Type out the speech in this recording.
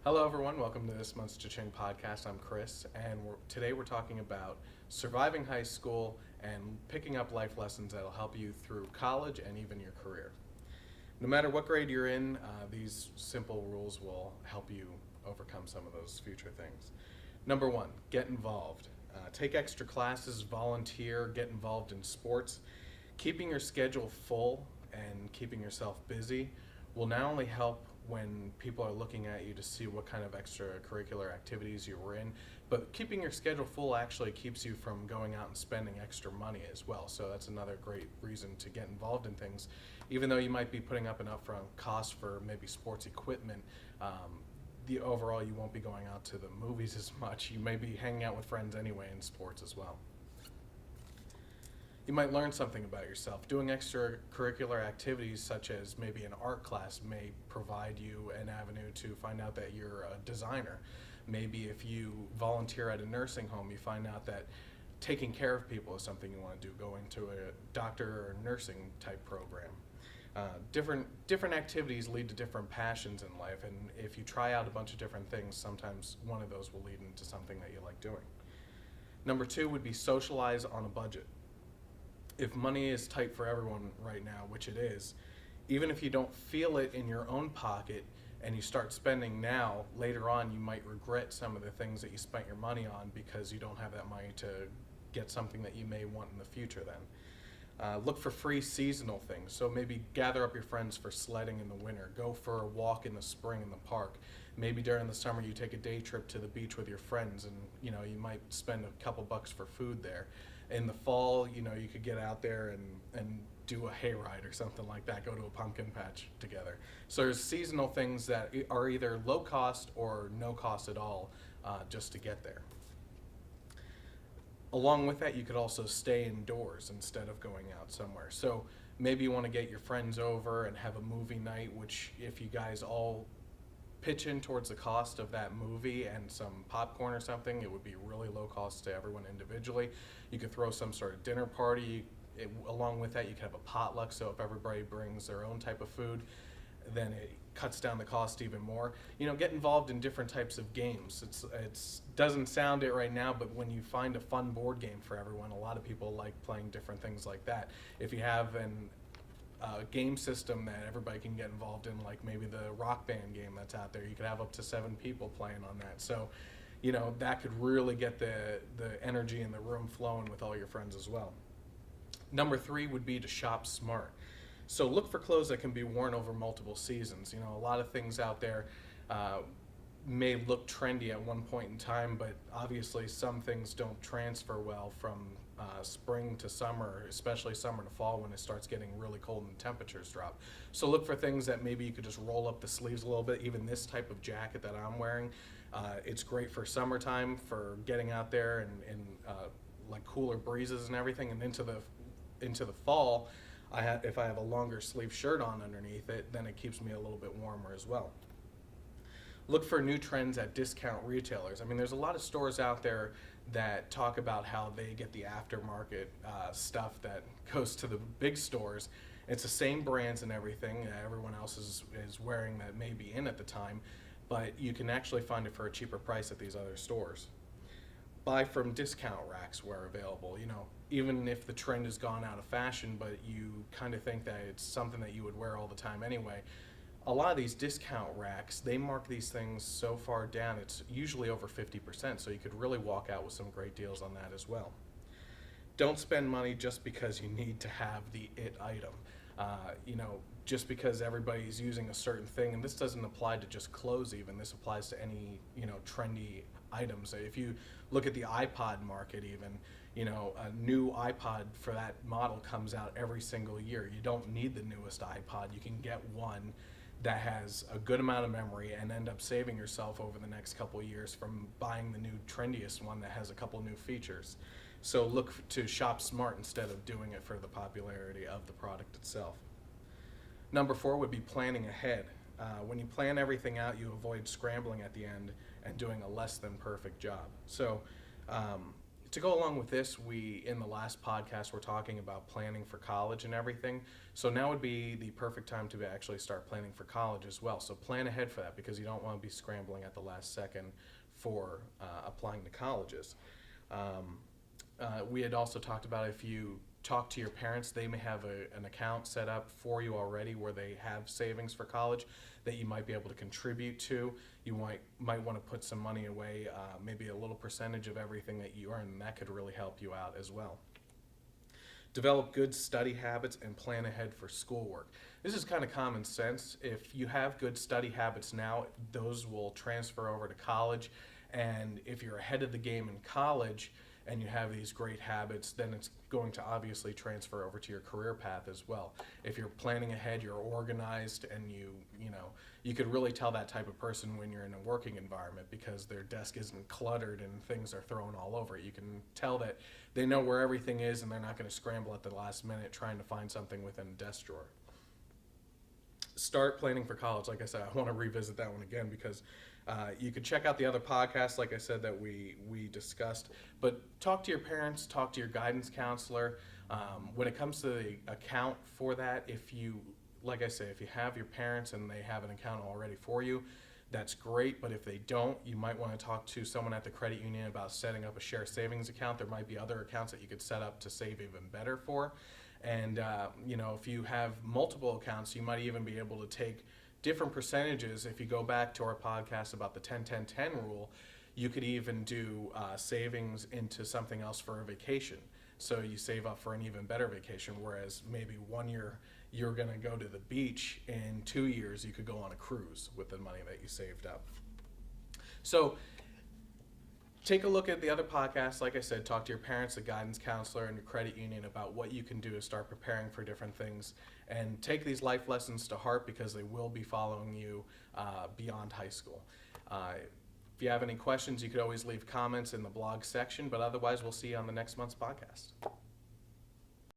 Hello, everyone. Welcome to this month's Cha-ching podcast. I'm Chris, and today we're talking about surviving high school and picking up life lessons that'll help you through college and even your career. No matter what grade you're in, these simple rules will help you overcome some of those future things. Number one, get involved. Take extra classes, volunteer, get involved in sports. Keeping your schedule full and keeping yourself busy will not only help when people are looking at you to see what kind of extracurricular activities you were in, but keeping your schedule full actually keeps you from going out and spending extra money as well. So that's another great reason to get involved in things. Even though you might be putting up an upfront cost for maybe sports equipment, the overall you won't be going out to the movies as much. You may be hanging out with friends anyway in sports as well. You might learn something about yourself. Doing extracurricular activities such as maybe an art class may provide you an avenue to find out that you're a designer. Maybe if you volunteer at a nursing home, you find out that taking care of people is something you want to do, going to a doctor or nursing type program. Different activities lead to different passions in life, and if you try out a bunch of different things, sometimes one of those will lead into something that you like doing. Number two would be socialize on a budget. If money is tight for everyone right now, which it is, even if you don't feel it in your own pocket and you start spending now, later on you might regret some of the things that you spent your money on because you don't have that money to get something that you may want in the future then. Look for free seasonal things. So maybe gather up your friends for sledding in the winter. Go for a walk in the spring in the park. Maybe during the summer you take a day trip to the beach with your friends and you might spend a couple bucks for food there. In the fall, you could get out there and do a hayride or something like that, go to a pumpkin patch together. So there's seasonal things that are either low cost or no cost at all just to get there. Along with that, you could also stay indoors instead of going out somewhere. So maybe you want to get your friends over and have a movie night, which if you guys all pitch in towards the cost of that movie and some popcorn or something, it would be really low cost to everyone individually. You could throw some sort of dinner party. Along with that, you could have a potluck, so if everybody brings their own type of food, then it cuts down the cost even more. Get involved in different types of games. It's doesn't sound it right now, but when you find a fun board game for everyone, a lot of people like playing different things like that. If you have an game system that everybody can get involved in, like maybe the Rock Band game that's out there, you could have up to 7 people playing on that. So, that could really get the energy in the room flowing with all your friends as well. Number 3 would be to shop smart. So look for clothes that can be worn over multiple seasons. A lot of things out there may look trendy at one point in time, but obviously some things don't transfer well from spring to summer, especially summer to fall when it starts getting really cold and temperatures drop. So look for things that maybe you could just roll up the sleeves a little bit. Even this type of jacket that I'm wearing, it's great for summertime, for getting out there and like cooler breezes and everything, and into the fall. If I have a longer sleeve shirt on underneath it, then it keeps me a little bit warmer as well. Look for new trends at discount retailers. There's a lot of stores out there that talk about how they get the aftermarket stuff that goes to the big stores. It's the same brands and everything that everyone else is wearing that may be in at the time, but you can actually find it for a cheaper price at these other stores. Buy from discount racks where available. Even if the trend has gone out of fashion, but you kind of think that it's something that you would wear all the time anyway. A lot of these discount racks, they mark these things so far down, it's usually over 50%, so you could really walk out with some great deals on that as well. Don't spend money just because you need to have the it item. Just because everybody's using a certain thing, and this doesn't apply to just clothes even, this applies to any, trendy items. If you look at the iPod market even, a new iPod for that model comes out every single year. You don't need the newest iPod. You can get one that has a good amount of memory and end up saving yourself over the next couple of years from buying the new trendiest one that has a couple new features. So look to shop smart instead of doing it for the popularity of the product itself. Number 4 would be planning ahead. When you plan everything out, you avoid scrambling at the end and doing a less than perfect job. So To go along with this, in the last podcast, we're talking about planning for college and everything. So now would be the perfect time to actually start planning for college as well. So plan ahead for that, because you don't want to be scrambling at the last second for applying to colleges. We had also talked about, if you talk to your parents, they may have an account set up for you already where they have savings for college that you might be able to contribute to. You might want to put some money away, maybe a little percentage of everything that you earn, and that could really help you out as well. Develop good study habits and plan ahead for schoolwork. This is kind of common sense. If you have good study habits now, those will transfer over to college. And if you're ahead of the game in college and you have these great habits, then it's going to obviously transfer over to your career path as well. If you're planning ahead, you're organized, and you could really tell that type of person when you're in a working environment, because their desk isn't cluttered and things are thrown all over it. You can tell that they know where everything is, and they're not going to scramble at the last minute trying to find something within a desk drawer. Start planning for college. Like I said, I want to revisit that one again, because you could check out the other podcasts, like I said, that we discussed. But talk to your parents, talk to your guidance counselor. When it comes to the account for that, like I say, if you have your parents and they have an account already for you, that's great. But if they don't, you might want to talk to someone at the credit union about setting up a share savings account. There might be other accounts that you could set up to save even better for. And if you have multiple accounts, you might even be able to take different percentages. If you go back to our podcast about the 10-10-10 rule, you could even do savings into something else for a vacation. So you save up for an even better vacation, whereas maybe 1 year you're going to go to the beach, in 2 years you could go on a cruise with the money that you saved up. So take a look at the other podcasts. Like I said, talk to your parents, the guidance counselor, and your credit union about what you can do to start preparing for different things. And take these life lessons to heart, because they will be following you beyond high school. If you have any questions, you could always leave comments in the blog section, but otherwise we'll see you on the next month's podcast.